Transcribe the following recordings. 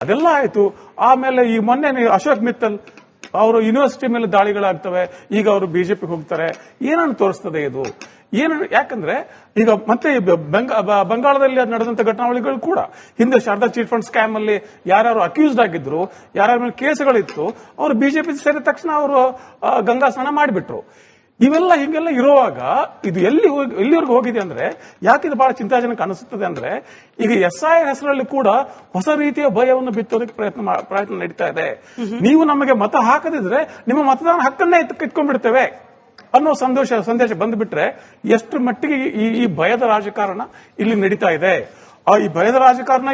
ಅದೆಲ್ಲ ಆಯ್ತು. ಆಮೇಲೆ ಈ ಮೊನ್ನೆ ಅಶೋಕ್ ಮಿತ್ತಲ್ ಅವರು ಯೂನಿವರ್ಸಿಟಿ ಮೇಲೆ ದಾಳಿಗಳಾಗ್ತವೆ, ಈಗ ಅವರು ಬಿಜೆಪಿಗೆ ಹೋಗ್ತಾರೆ. ಏನನ್ನು ತೋರಿಸ್ತದೆ ಇದು? ಯಾಕಂದ್ರೆ ಈಗ ಮತ್ತೆ ಬಂಗಾಳದಲ್ಲಿ ನಡೆದಂತ ಘಟನಾವಳಿಗಳು ಕೂಡ, ಹಿಂದೆ ಶಾರದಾ ಚಿಟ್ ಫಂಡ್ ಸ್ಕ್ಯಾಮ್ ಅಲ್ಲಿ ಯಾರು ಅಕ್ಯೂಸ್ಡ್ ಆಗಿದ್ರು, ಯಾರ ಮೇಲೆ ಕೇಸುಗಳಿತ್ತು, ಅವರು ಬಿಜೆಪಿ ಸೇರಿದ ತಕ್ಷಣ ಅವರು ಗಂಗಾ ಸ್ನಾನ ಮಾಡಿಬಿಟ್ರು. ಇವೆಲ್ಲ ಹಿಂಗೆಲ್ಲ ಇರುವಾಗ ಇದು ಎಲ್ಲಿವರೆಗೂ ಹೋಗಿದೆ ಅಂದ್ರೆ, ಯಾಕಿದು ಬಹಳ ಚಿಂತಾಜನಕ ಅನಿಸುತ್ತದೆ ಅಂದ್ರೆ, ಈಗ SIR ಹೆಸರಲ್ಲಿ ಕೂಡ ಹೊಸ ರೀತಿಯ ಭಯವನ್ನು ಬಿತ್ತೋದಕ್ಕೆ ಪ್ರಯತ್ನ ನಡೀತಾ ಇದೆ. ನೀವು ನಮಗೆ ಮತ ಹಾಕದಿದ್ರೆ ನಿಮ್ಮ ಮತದಾನ ಹಕ್ಕನ್ನೇ ಕಿತ್ಕೊಂಡ್ಬಿಡ್ತೇವೆ ಅನ್ನೋ ಸಂದೇಶ ಬಂದ್ಬಿಟ್ರೆ ಎಷ್ಟು ಮಟ್ಟಿಗೆ ಈ ಭಯದ ರಾಜಕಾರಣ ಇಲ್ಲಿ ನಡೀತಾ ಇದೆ. ಈ ಭಯದ ರಾಜಕಾರಣ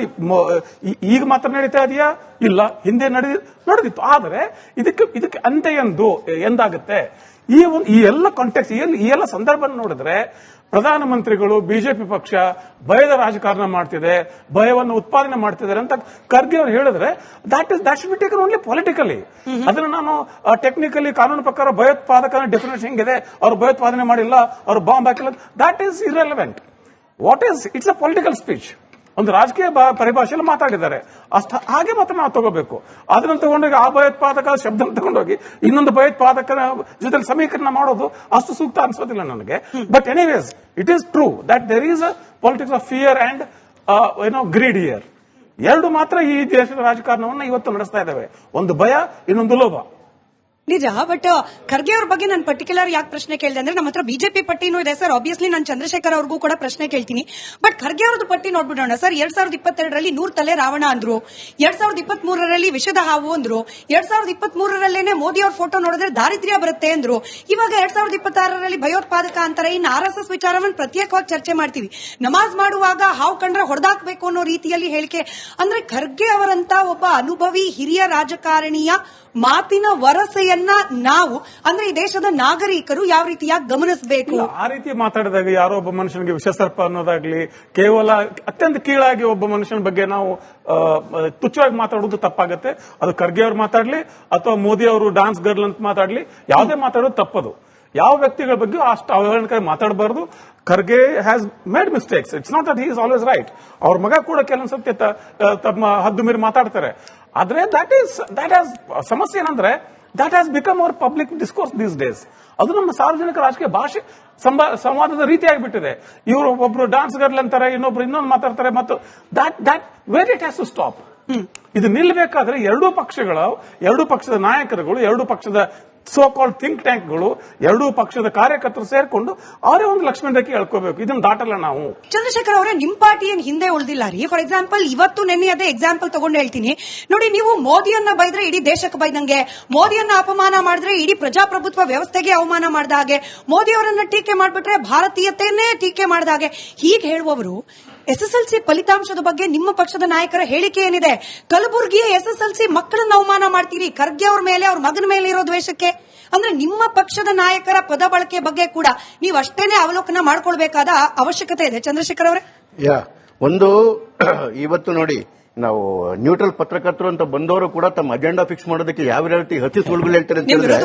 ಈಗ ಮಾತ್ರ ನಡೀತಾ ಇದೆಯಾ? ಇಲ್ಲ, ಹಿಂದೆ ನಡೆದಿತ್ತು. ಆದರೆ ಇದಕ್ಕೆ ಅಂತ್ಯ ಎಂದಾಗುತ್ತೆ? ಈ ಎಲ್ಲ ಕಾಂಟೆಕ್ಸ್ಟ್, ಈ ಎಲ್ಲ ಸಂದರ್ಭ ನೋಡಿದ್ರೆ ಪ್ರಧಾನಮಂತ್ರಿಗಳು, ಬಿಜೆಪಿ ಪಕ್ಷ ಭಯದ ರಾಜಕಾರಣ ಮಾಡ್ತಿದೆ, ಭಯವನ್ನು ಉತ್ಪಾದನೆ ಮಾಡ್ತಿದ್ದಾರೆ ಅಂತ ಖರ್ಗೆ ಅವರು ಹೇಳಿದ್ರೆ that should be taken only politically. ಅದನ್ನ ನಾನು ಟೆಕ್ನಿಕಲಿ ಕಾನೂನು ಪ್ರಕಾರ ಭಯೋತ್ಪಾದಕನ ಡೆಫಿನೇಷನ್ ಹೆಂಗಿದೆ, ಅವರು ಭಯೋತ್ಪಾದನೆ ಮಾಡಿಲ್ಲ, ಅವರು ಬಾಂಬ್ ಹಾಕಿಲ್ಲ, that is irrelevant. It's a political speech. ಒಂದು ರಾಜಕೀಯ ಪರಿಭಾಷೆಯಲ್ಲಿ ಮಾತಾಡಿದ್ದಾರೆ, ಹಾಗೆ ಮಾತ್ರ ನಾವು ತಗೋಬೇಕು. ಅದನ್ನು ತಗೊಂಡೋಗಿ ಆ ಭಯೋತ್ಪಾದಕ ಶಬ್ದ ತಗೊಂಡೋಗಿ ಇನ್ನೊಂದು ಭಯೋತ್ಪಾದಕನ ಜೊತೆ ಸಮೀಕರಣ ಮಾಡೋದು ಅಷ್ಟು ಸೂಕ್ತ ಅನ್ಸೋದಿಲ್ಲ ನನಗೆ. But anyways, it is true that there is a politics of fear and greed here. ಎರಡು ಮಾತ್ರ ಈ ದೇಶದ ರಾಜಕಾರಣವನ್ನು ಇವತ್ತು ನಡೆಸ್ತಾ ಇದ್ದಾವೆ, ಒಂದು ಭಯ, ಇನ್ನೊಂದು ಲೋಭ. ನಿಜ. ಬಟ್ ಖರ್ಗೆ ಅವ್ರ ಬಗ್ಗೆ ನಾನು ಪರ್ಟಿಕ್ಯುಲರ್ ಯಾಕೆ ಪ್ರಶ್ನೆ ಕೇಳಿದೆ ಅಂದ್ರೆ, ನಮ್ಮ ಹತ್ರ ಬಿಜೆಪಿ ಪಟ್ಟಿನೂ ಇದೆ ಸರ್. ಆಬ್ವಿಯಸ್ಲಿ ನಾನು ಚಂದ್ರಶೇಖರ್ ಅವ್ರಿಗೂ ಕೂಡ ಪ್ರಶ್ನೆ ಕೇಳ್ತೀನಿ. ಬಟ್ ಖರ್ಗೆ ಅವ್ರದ್ದು ಪಟ್ಟಿ ನೋಡ್ಬಿಡೋಣ ಸರ್. 2022ರಲ್ಲಿ 100 ತಲೆ ರಾವಣ ಅಂದ್ರು, 2023ರಲ್ಲಿ ವಿಷದ ಹಾವು ಅಂದ್ರು, 2023ರಲ್ಲೇನೆ ಮೋದಿ ಅವ್ರ ಫೋಟೋ ನೋಡಿದ್ರೆ ದಾರಿದ್ರ್ಯ ಬರುತ್ತೆ ಅಂದ್ರು. ಇವಾಗ 2026ರಲ್ಲಿ ಭಯೋತ್ಪಾದಕ ಅಂತಾರೆ. ಇನ್ನು RSS ವಿಚಾರವನ್ನು ಪ್ರತ್ಯೇಕವಾಗಿ ಚರ್ಚೆ ಮಾಡ್ತೀವಿ. ನಮಾಜ್ ಮಾಡುವಾಗ ಹಾವು ಕಂಡ್ರೆ ಹೊಡೆದಾಕ್ಬೇಕು ಅನ್ನೋ ರೀತಿಯಲ್ಲಿ ಹೇಳಿಕೆ. ಅಂದ್ರೆ ಖರ್ಗೆ ಅವರಂತ ಒಬ್ಬ ಅನುಭವಿ ಹಿರಿಯ ರಾಜಕಾರಣಿಯ ಮಾತಿನ ವರಸೆಯನ್ನ ನಾವು, ಅಂದ್ರೆ ಈ ದೇಶದ ನಾಗರಿಕರು ಯಾವ ರೀತಿಯಾಗಿ ಗಮನಿಸಬೇಕು? ಆ ರೀತಿ ಮಾತಾಡಿದಾಗ ಯಾರೋ ಒಬ್ಬ ಮನುಷ್ಯನಿಗೆ ವಿಷಸರ್ಪ ಅನ್ನೋದಾಗ್ಲಿ, ಕೇವಲ ಅತ್ಯಂತ ಕೀಳಾಗಿ ಒಬ್ಬ ಮನುಷ್ಯನ ಬಗ್ಗೆ ನಾವು ತುಚ್ಛವಾಗಿ ಮಾತಾಡೋದು ತಪ್ಪಾಗುತ್ತೆ. ಅದು ಖರ್ಗೆ ಅವರು ಮಾತಾಡ್ಲಿ ಅಥವಾ ಮೋದಿ ಅವರು ಡಾನ್ಸ್ ಗರ್ಲ್ ಅಂತ ಮಾತಾಡ್ಲಿ, ಯಾವುದೇ ಮಾತಾಡೋದು ತಪ್ಪದು. ಯಾವ ವ್ಯಕ್ತಿಗಳ ಬಗ್ಗೆ ಅಷ್ಟು ಅವಹೇಳನಕಾರಿ ಮಾತಾಡಬಾರದು. Kharge has made mistakes. It's not that he is always right. ಅವ್ರ ಮಗ ಕೂಡ ಕೆಲವೊಂದ್ಸತಿ ತಮ್ಮ ಹದ್ದು ಮೀರಿ ಮಾತಾಡ್ತಾರೆ. ಆದ್ರೆ ಸಮಸ್ಯೆ ಏನಂದ್ರೆ, that has become our public discourse these days. ಅದು ನಮ್ಮ ಸಾರ್ವಜನಿಕ ರಾಜಕೀಯ ಭಾಷೆ ಸಂವಾದದ ರೀತಿ ಆಗಿಬಿಟ್ಟಿದೆ. ಇವರು ಒಬ್ರು ಡಾನ್ಸ್ ಗರ್ಲ್ ಅಂತಾರೆ, ಇನ್ನೊಂದು ಮಾತಾಡ್ತಾರೆ, ಮತ್ತು that where it has to stop. ಇದು ನಿಲ್ಲಬೇಕಾದ್ರೆ ಎರಡೂ ಪಕ್ಷದ ನಾಯಕರುಗಳು, ಎರಡೂ ಪಕ್ಷದ ಸೋ ಕಾಲ್ಡ್ ಥಿಂಕ್ ಟ್ಯಾಂಕ್ಗಳು, ಎರಡೂ ಪಕ್ಷದ ಕಾರ್ಯಕರ್ತರು ಸೇರ್ಕೊಂಡು ಅವರೇ ಒಂದು ಲಕ್ಷ್ಮಣ ರೇಖೆ ಹೇಳ್ಕೋಬೇಕು. ಇದನ್ನ ದಾಟಲ್ಲ ನಾವು. ಚಂದ್ರಶೇಖರ್ ಅವರೇ, ನಿಮ್ ಪಾರ್ಟಿ ಏನ್ ಹಿಂದೆ ಉಳಿದಿಲ್ಲ ರೀ. ಫಾರ್ ಎಕ್ಸಾಂಪಲ್, ಇವತ್ತು ನೆನ್ನೆ ಅದೇ ಎಕ್ಸಾಂಪಲ್ ತಗೊಂಡು ಹೇಳ್ತೀನಿ ನೋಡಿ. ನೀವು ಮೋದಿಯನ್ನ ಬೈದ್ರೆ ಇಡೀ ದೇಶಕ್ಕೆ ಬೈದಂಗೆ, ಮೋದಿಯನ್ನ ಅಪಮಾನ ಮಾಡಿದ್ರೆ ಇಡೀ ಪ್ರಜಾಪ್ರಭುತ್ವ ವ್ಯವಸ್ಥೆಗೆ ಅವಮಾನ ಮಾಡಿದ ಹಾಗೆ, ಮೋದಿಯವರನ್ನ ಟೀಕೆ ಮಾಡ್ಬಿಟ್ರೆ ಭಾರತೀಯತೆಯನ್ನೇ ಟೀಕೆ ಮಾಡಿದ ಹಾಗೆ, ಹೀಗೆ ಹೇಳುವವರು SSLC ಫಲಿತಾಂಶದ ಬಗ್ಗೆ ನಿಮ್ಮ ಪಕ್ಷದ ನಾಯಕರ ಹೇಳಿಕೆ ಏನಿದೆ? ಕಲಬುರಗಿಯ SSLC ಮಕ್ಕಳನ್ನ ಅವಮಾನ ಮಾಡ್ತೀರಿ ಖರ್ಗೆ ಅವ್ರ ಮೇಲೆ, ಅವ್ರ ಮಗನ ಮೇಲೆ ಇರೋ ದ್ವೇಷಕ್ಕೆ. ಅಂದ್ರೆ ನಿಮ್ಮ ಪಕ್ಷದ ನಾಯಕರ ಪದ ಬಳಕೆ ಬಗ್ಗೆ ಕೂಡ ನೀವು ಅಷ್ಟೇನೆ ಅವಲೋಕನ ಮಾಡ್ಕೊಳ್ಬೇಕಾದ ಅವಶ್ಯಕತೆ ಇದೆ. ಚಂದ್ರಶೇಖರ್ ಅವರೇ, ಒಂದು ಇವತ್ತು ನೋಡಿ, ನಾವು ನ್ಯೂಟ್ರಲ್ ಪತ್ರಕರ್ತರು ಅಂತ ಬಂದವರು ಕೂಡ ತಮ್ಮ ಅಜೆಂಡಾ ಫಿಕ್ಸ್ ಮಾಡೋದಕ್ಕೆ ಯಾವ ರೀತಿ ಹತ್ತಿ ಸುಳ್ಳುಗಳು ಹೇಳ್ತಾರೆ ಅಂತ ಹೇಳಿದ್ರೆ,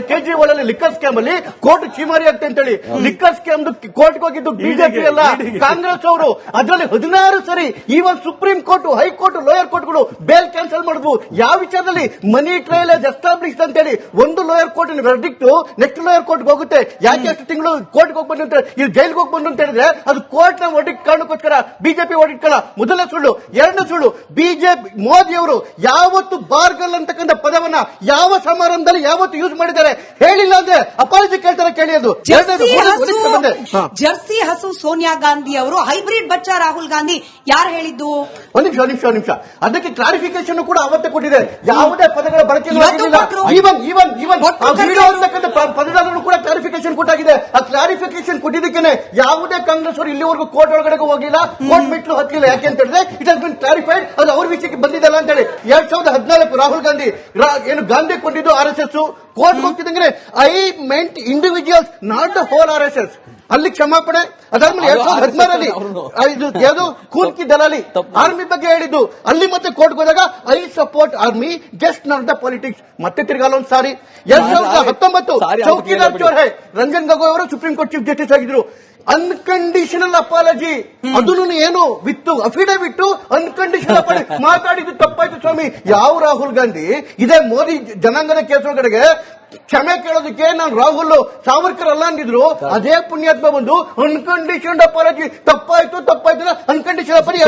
ಕೇಜ್ರಿವಾಲ್ ಅಲ್ಲಿ ಲಿಕ್ಕರ್ ಸ್ಕ್ಯಾಮ್ ಅಲ್ಲಿ ಕೋರ್ಟ್ ಚೀಮಾರಿ ಆಗ್ತದೆ ಅಂತ ಹೇಳಿ, ಲಿಕ್ಕರ್ ಸ್ಕ್ಯಾಮ್ ಕೋರ್ಟ್ಗೆ ಹೋಗಿದ್ದು ಬಿಜೆಪಿ ಅಲ್ಲ, ಕಾಂಗ್ರೆಸ್ ಅವರು. ಅದರಲ್ಲಿ 16 ಸರಿ even supreme court, high court, lower ಕೋರ್ಟ್ಗಳು ಬೇಲ್ ಕ್ಯಾನ್ಸಲ್ ಮಾಡಿದ್ವು. ಯಾವ ವಿಚಾರದಲ್ಲಿ? ಮನಿ ಟ್ರಯಲ್ ಆಸ್ ಎಸ್ಟಾಬ್ಲಿಷ್ಡ್ ಅಂತ ಹೇಳಿ ಒಂದು lower court verdict next lower court ಹೋಗುತ್ತೆ. ಯಾಕೆ ತಿಂಗಳು ಕೋರ್ಟ್ಗೆ ಹೋಗಿ ಬಂದು ಇಲ್ಲಿ ಜೈಲ್ಗೆ ಹೋಗಿ ಬಂದು ಅಂತ ಹೇಳಿದ್ರೆ ಅದು ಕೋರ್ಟ್ ನ ಒಡಿಟ್ ಕಾರಣಕ್ಕೋಸ್ಕರ ಬಿಜೆಪಿ ಒಡಿಟ್ಕಲ್ಲ. ಮೊದಲನೇ ಸುಳ್ಳು. ಎರಡನೇ ಸುಳ್ಳು, ಬಿಜೆಪಿ ಮೋದಿ ಅವರು ಯಾವತ್ತು ಬಾರ್ಗಲ್ ಅಂತಕ್ಕಂಥ ಪದವನ್ನ ಯಾವ ಸಮಾರಂಭದಲ್ಲಿ ಯಾವತ್ತು ಯೂಸ್ ಮಾಡಿದ್ದಾರೆ ಹೇಳಿಲ್ಲ ಅಂದ್ರೆ ಅಪಾಲಜಿ ಕೇಳ್ತಾರೆ, ಕೇಳಿ. ಅದು ಜರ್ಸಿ ಹಸು ಸೋನಿಯಾ ಗಾಂಧಿ ಅವರು, ಹೈಬ್ರಿಡ್ ಬಚ್ಚ ರಾಹುಲ್ ಗಾಂಧಿ ಯಾರು ಹೇಳಿದ್ದು? ಒಂದು ನಿಮಿಷ ಅದಕ್ಕೆ ಕ್ಲಾರಿಫಿಕೇಶನ್ ಕೂಡ ಅವತ್ತೇ ಕೊಟ್ಟಿದೆ. ಯಾವುದೇ ಪದಗಳ ಬಳಕೆ ಪದಗಳನ್ನು ಕೂಡ ಕ್ಲಾರಿಫಿಕೇಶನ್ ಕೊಟ್ಟಾಗಿದೆ. ಆ ಕ್ಲಾರಿಫಿಕೇಶನ್ ಕೊಟ್ಟಿದ್ದಕ್ಕೆ ಯಾವುದೇ ಕಾಂಗ್ರೆಸ್ ಅವರು ಇಲ್ಲಿವರೆಗೂ ಕೋರ್ಟ್ ಒಳಗಡೆ ಹೋಗಿಲ್ಲ, ಕೋರ್ಟ್ ಮೆಟ್ಲು ಹತ್ತಿಲ್ಲ. ಯಾಕೆ ಅಂತ ಹೇಳಿದ್ರೆ ಇಟ್ ಹಸ್ ಬಿನ್ ಕ್ಲಾರಿಫೈಡ್, ಅದು ಅವ್ರ ವಿಷಯಕ್ಕೆ ಬಂದಿದ್ದಲ್ಲ ಅಂತ ಹೇಳಿ. 2014 ರಾಹುಲ್ ಗಾಂಧಿ ಏನು ಗಾಂಧಿ ಕೊಟ್ಟಿದ್ದು RSS ಕೋರ್ಟ್ ಹೋಗ್ತಿದ್ದಂಗೆ, I meant individuals, not the whole RSS. ಅಲ್ಲಿ ಕ್ಷಮಾಪಣೆ. ಅದಾದ್ಮೇಲೆ 2016 ಇದು ಯಾವುದು ಕೂಲ್ಕಿ ದಲಾಲಿ ಆರ್ಮಿ ಬಗ್ಗೆ ಹೇಳಿದ್ದು, ಅಲ್ಲಿ ಮತ್ತೆ ಕೋರ್ಟ್ ಹೋದಾಗ I support army just not the politics. ಮತ್ತೆ ತಿರ್ಗಾಲ ಒಂದ್ ಸಾರಿ 2019 ಚೌಕಿದಾರ್ ಚೋರ್ ಹೈ ರಂಜನ್ ಗೊಗೊಯ್ ಅವರು ಸುಪ್ರೀಂ ಕೋರ್ಟ್ ಚೀಫ್ ಜಸ್ಟಿಸ್ ಆಗಿದ್ರು. ಅನ್ಕಂಡೀಷನಲ್ ಅಪಾಲಜಿ, ಅದನ್ನು ಏನು ವಿತ್ ಅಫಿಡವಿಟ್ ಅನ್ಕಂಡೀಷನಲ್ ಅಪಾಲಜಿ ಮಾತಾಡಿದ್ದು ತಪ್ಪಾಯ್ತು ಸ್ವಾಮಿ. ಯಾವ ರಾಹುಲ್ ಗಾಂಧಿ ಇದೇ ಮೋದಿ ಜನಾಂಗದ ಕೇಸುಗಳಿಗೆ ಕ್ಷಮೆ ಕೇಳೋದಕ್ಕೆ ನಾನು ರಾಹುಲ್ ಸಾವರ್ಕರ್ ಅಲ್ಲ ಅಂದಿದ್ರು, ಅದೇ ಪುಣ್ಯಾತ್ಮ ಬಂದು ಅನ್ಕಂಡೀಷನ್ ಅಪಾಲಜಿ ತಪ್ಪಾಯ್ತು ಅನ್ಕಂಡೀಷನ್ ಅಪಾಲಜಿ.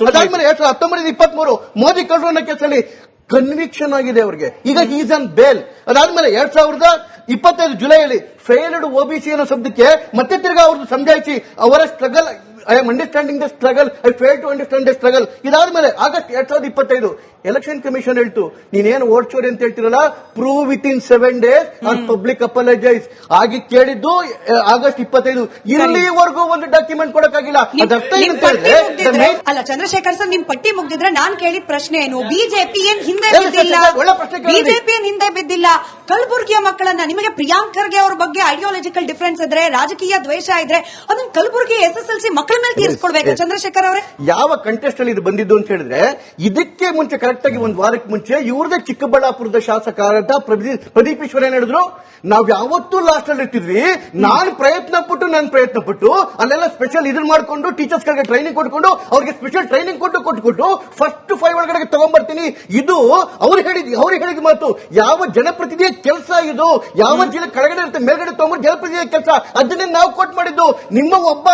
ಅದಾದ್ಮೇಲೆ 2019-23 ಮೋದಿ ಕಳ್ಳರು ಅನ್ನೋ ಕೇಸಲ್ಲಿ ಕನ್ವಿಕ್ಷನ್ ಆಗಿದೆ ಅವರಿಗೆ, ಈಗ ಈಸ್ ಆನ್ ಬೇಲ್. ಅದಾದ್ಮೇಲೆ 2025 ಜುಲೈಯಲ್ಲಿ ಫೇಲ್ಡ್ ಒಬಿಸಿ ಅನ್ನೋ ಶಬ್ದಕ್ಕೆ ಮತ್ತೆ ತಿರ್ಗಾ ಅವ್ರದ್ದು ಸಮಜಾಯಿಸಿ ಅವರ struggle, I am understanding the struggle, I fail to understand the struggle. ಇದಾದ್ಮೇಲೆ ಆಗಸ್ಟ್ 2025 ಎಲೆಕ್ಷನ್ ಕಮಿಷನ್ ಹೇಳ್ತು, ನೀನೇನು ಓಟ್ ಚೋರಿ ಅಂತ ಹೇಳ್ತಿರಲ್ಲ, prove within 7 days or public apologise ಆಗಿ ಕೇಳಿದ್ದು ಆಗಸ್ಟ್ 25. ಇಲ್ಲಿವರೆಗೂ ಒಂದು ಡಾಕ್ಯುಮೆಂಟ್ ಕೊಡಕ್ಕಾಗಿಲ್ಲ. ಅದರ್ಥ ಏನಂತ ಹೇಳಿದ್ರೆ ಅಲ್ಲ ಚಂದ್ರಶೇಖರ್ ಸರ್, ನಿಮ್ ಪಟ್ಟಿ ಮುಗ್ದಿದ್ರೆ ನಾನ್ ಕೇಳಿದ ಪ್ರಶ್ನೆ ಏನು, ಬಿಜೆಪಿ ಏನ್ ಹಿಂದೆ ಒಳ್ಳೆ ಪ್ರಶ್ನೆ ಕೇಳಿದ್ರಿ. ಬಿಜೆಪಿ ಏನ್ ಹಿಂದೆ ಬಿದ್ದಿಲ್ಲ. ಕಲಬುರಗಿಯ ಮಕ್ಕಳನ್ನ, ನಿಮಗೆ ಪ್ರಿಯಾಂಕ್ ಖರ್ಗೆ ಅವ್ರ ಬಗ್ಗೆ ಐಡಿಯಾಲಜಿಕಲ್ ಡಿಫರೆನ್ಸ್ ಇದ್ರೆ, ರಾಜಕೀಯ ದ್ವೇಷ ಇದ್ರೆ, ಅದನ್ನ ಕಲಬುರಗಿ SSLC ಮಕ್ಕಳ ಮೇಲೆ ತೀರಿಸ್ಕೊಡ್ಬೇಕು ಚಂದ್ರಶೇಖರ್ ಅವರೇ. ಯಾವ ಕಂಟೆಸ್ಟ್ ಅಲ್ಲಿ ಇದು ಬಂದಿದ್ದು ಅಂತ ಹೇಳಿದ್ರೆ, ಇದಕ್ಕೆ ಮುಂಚೆ ಕರೆಕ್ಟ್ ಆಗಿ ಒಂದು ವಾರಕ್ಕೆ ಮುಂಚೆ ಇವ್ರದೇ ಚಿಕ್ಕಬಳ್ಳಾಪುರದ ಶಾಸಕರಾದ ಪ್ರದೀಪ್ ಈಶ್ವರ್ ಏನ್ ಹೇಳಿದ್ರು, ನಾವ್ ಯಾವತ್ತೂ ಲಾಸ್ಟ್ ಅಲ್ಲಿ ಇರ್ತಿದ್ವಿ, ನಾನು ಪ್ರಯತ್ನ ಪಟ್ಟು ಅಲ್ಲೆಲ್ಲ ಸ್ಪೆಷಲ್ ಇದನ್ನ ಮಾಡ್ಕೊಂಡು ಟೀಚರ್ಸ್ ಗಳಿಗೆ ಟ್ರೈನಿಂಗ್ ಕೊಟ್ಕೊಂಡು ಅವ್ರಿಗೆ ಸ್ಪೆಷಲ್ ಟ್ರೈನಿಂಗ್ ಕೊಟ್ಟು ಫಸ್ಟ್ 5 ಒಳಗಡೆ ತಗೊಂಡ್ಬರ್ತೀನಿ. ಇದು ಅವ್ರು ಹೇಳಿದ ಮಾತು. ಯಾವ ಜನಪ್ರತಿನಿಧಿಯ ಕೆಲಸ ಇದು, ಯಾವ ಜಿಲ್ಲೆ ಕೆಳಗಡೆ ಇರುತ್ತೆ ಮೇಲ್ಗಡೆ ತಗೊಂಡ್ಬರ್ದು ಜನಪ್ರತಿನಿಧಿಯ ಕೆಲಸ, ಅದನ್ನೇ ನಾವು ಕೊಟ್ಟು ಮಾಡಿದ್ದು. ನಿಮ್ಮ ಒಬ್ಬ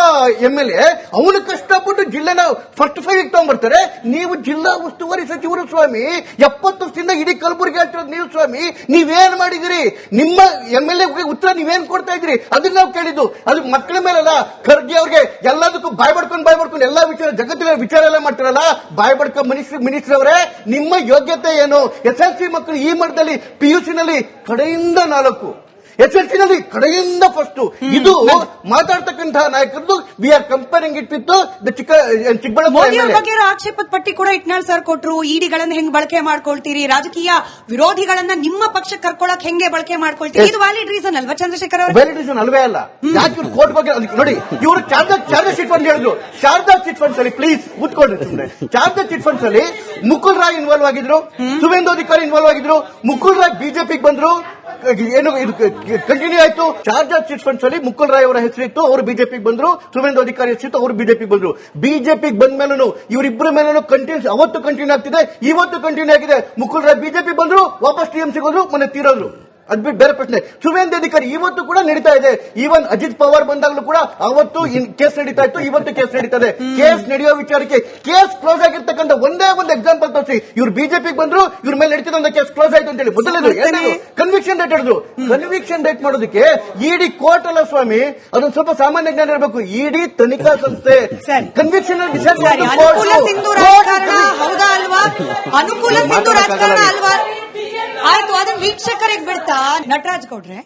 MLA ಅವನು ಕಷ್ಟಪಟ್ಟು ಜಿಲ್ಲೆನ ಫಸ್ಟ್ 5 ತಗೊಂಡ್ಬರ್ತಾರೆ, ನೀವು ಜಿಲ್ಲಾ ಉಸ್ತುವಾರಿ ಸಚಿವರು ಸ್ವಾಮಿ, 70 ವರ್ಷದಿಂದ ಇಡೀ ಕಲಬುರಗಿ ಹೇಳ್ತಿರೋದು ನೀವು ಸ್ವಾಮಿ, ನೀವೇನ್ ಮಾಡಿದಿರಿ? ನಿಮ್ಮ MLA ಉತ್ತರ ನೀವೇನ್ ಕೊಡ್ತಾ ಇದ್ರಿ? ಅದನ್ನ ನಾವು ಕೇಳಿದ್ದು. ಅದು ಮಕ್ಕಳ ಮೇಲಲ್ಲ, ಖರ್ಗೆ ಅವ್ರಿಗೆ ಎಲ್ಲದಕ್ಕೂ ಬಾಯ್ ಬಡ್ಕೊಂಡು ಎಲ್ಲಾ ವಿಚಾರ ಜಗತ್ತಿನ ವಿಚಾರ ಎಲ್ಲ ಮಾಡ್ತಾರಲ್ಲ, ಬಾಯ್ ಬಡ್ಕ ಮಿನಿಸ್ಟರ್ ಅವರೇ, ನಿಮ್ಮ ಯೋಗ್ಯತೆ ಏನು? SLC ಮಕ್ಕಳು ಈ ಮಟ್ಟದಲ್ಲಿ PUC ನಲ್ಲಿ ಕಡೆಯಿಂದ 4, SLC ನಲ್ಲಿ ಕಡೆಯಿಂದ ಫಸ್ಟ್. ಇದು ಮಾತಾಡ್ತಕ್ಕಂತಹ ನಾಯಕರದ್ದು. We are comparing it with the Chikkaballapur ಬಗ್ಗೆ ಆಕ್ಷೇಪದ ಪಟ್ಟಿ ಕೂಡ ಇಟ್ನಾಳ್ ಸರ್ ಕೊಟ್ರು. ಇಡಿಗಳನ್ನ ಹೆಂಗ್ ಬಳಕೆ ಮಾಡ್ಕೊಳ್ತೀರಿ, ರಾಜಕೀಯ ವಿರೋಧಿಗಳನ್ನ ನಿಮ್ಮ ಪಕ್ಷ ಕರ್ಕೊಳಕ್ ಹೆಂಗೆ ಬಳಕೆ ಮಾಡ್ಕೊಳ್ತೀರಿ, ಇದು ವ್ಯಾಲಿಡ್ ರೀಸನ್ ಅಲ್ವಾ ಚಂದ್ರಶೇಖರ್ ಅವರು? ವ್ಯಾಲಿಡ್ ರೀಸನ್ ಅಲ್ವೇ ಅಲ್ಲ. ಯಾಕೆ ಇವ್ರು ಕೋರ್ಟ್ ಬಗ್ಗೆ ನೋಡಿ, ಇವರು ಶಾರದಾ ಚಿಟ್ ಫಂಡ್ ಹೇಳಿದ್ರು. ಶಾರದಾ ಚಿಟ್ ಫಂಡ್ಸ್ ಅಲ್ಲಿ ಪ್ಲೀಸ್ ಕೂತ್ಕೊಂಡ್ರಿ ಸುಮ್ಮನೆ. ಶಾರದಾ ಚಿಟ್ ಫಂಡ್ಸ್ ಅಲ್ಲಿ ಮುಕುಲ್ ರಾಯ್ ಇನ್ವಾಲ್ವ್ ಆಗಿದ್ರು, ಸುವೇಂದು ಅಧಿಕಾರಿ ಇನ್ವಾಲ್ವ್ ಆಗಿದ್ರು, ಮುಕುಲ್ ರಾಯ್ ಬಿಜೆಪಿಗೆ ಬಂದ್ರು, ಏನು ಇದು ಕಂಟಿನ್ಯೂ ಆಯ್ತು. ಶಾರದಾ ಚಿಟ್ ಫಂಡ್ಸ್ ಅಲ್ಲಿ ಮುಕುಲ್ ರಾಯ್ ಅವರ ಹೆಸರಿತ್ತು, ಅವರು ಬಿಜೆಪಿಗೆ ಬಂದ್ರು. ಸುವೇಂದು ಅಧಿಕಾರಿ ಹೆಸರಿತ್ತು, ಅವರು ಬಿಜೆಪಿಗೆ ಬಂದ್ರು. ಬಿಜೆಪಿಗೆ ಬಂದ ಮೇಲೂ ಇವರಿಬ್ಬರ ಮೇಲೂ ಕಂಟಿನ್ಯೂ, ಅವತ್ತು ಕಂಟಿನ್ಯೂ ಆಗ್ತಿದೆ, ಇವತ್ತು ಕಂಟಿನ್ಯೂ ಆಗಿದೆ. ಮುಕುಲ್ ರಾಯ್ ಬಿಜೆಪಿ ಬಂದ್ರು, ವಾಪಸ್ TMC ಹೋದ್ರು, ಮೊನ್ನೆ ತೀರೋದ್ರು. ಅದ್ಬಿಟ್ಟು ಬೇರೆ ಪ್ರಶ್ನೆ. ಸುವೇಂದು ಅಧಿಕಾರಿ ಇವತ್ತು ಕೂಡ ನಡೀತಾ ಇದೆ. ಈವನ್ ಅಜಿತ್ ಪವಾರ್ ಬಂದಾಗಲೂ ಕೂಡ ಅವತ್ತು ಕೇಸ್ ನಡೀತಾ ಇತ್ತು, ಇವತ್ತು ಕೇಸ್ ನಡೀತದೆ. ಕೇಸ್ ನಡೆಯುವ ವಿಚಾರಕ್ಕೆ ಕೇಸ್ ಕ್ಲೋಸ್ ಆಗಿರ್ತಕ್ಕಂಥ ಒಂದೇ ಒಂದು ಎಕ್ಸಾಂಪಲ್ ತೋರಿಸಿ. ಇವ್ರು ಬಿಜೆಪಿಗೆ ಬಂದ್ರು, ಇವ್ರ ಮೇಲೆ ನಡೀತಿದ್ದ ಕೇಸ್ ಕ್ಲೋಸ್ ಆಯ್ತು ಅಂತ ಹೇಳಿ ಮೊದಲೇದು. ಕನ್ವಿಕ್ಷನ್ ಡೇಟ್ ಹೇಳಿದ್ರು. ಕನ್ವಿಕ್ಷನ್ ಡೇಟ್ ಮಾಡೋದಕ್ಕೆ ಇಡಿ ಕೋರ್ಟ್ ಅಲ್ಲ ಸ್ವಾಮಿ, ಅದೊಂದು ಸ್ವಲ್ಪ ಸಾಮಾನ್ಯ ಜ್ಞಾನ ಇರಬೇಕು. ಇಡಿ ತನಿಖಾ ಸಂಸ್ಥೆ. ಕನ್ವಿಕ್ಷನ್ ಅನುಕೂಲ ಸಿಂಧು ರಾಜಕಾರಣ ಹೌದಾ ಅಲ್ವಾ? ಅನುಕೂಲ ಸಿಂಧು ರಾಜಕಾರಣ ಅಲ್ವಾ? ಆಯ್ತು, ಅದನ್ನ ವೀಕ್ಷಕರಿಗೆ ಬಿಡ್ತಾ ನಟರಾಜ್ ಗೌಡ್ರೆ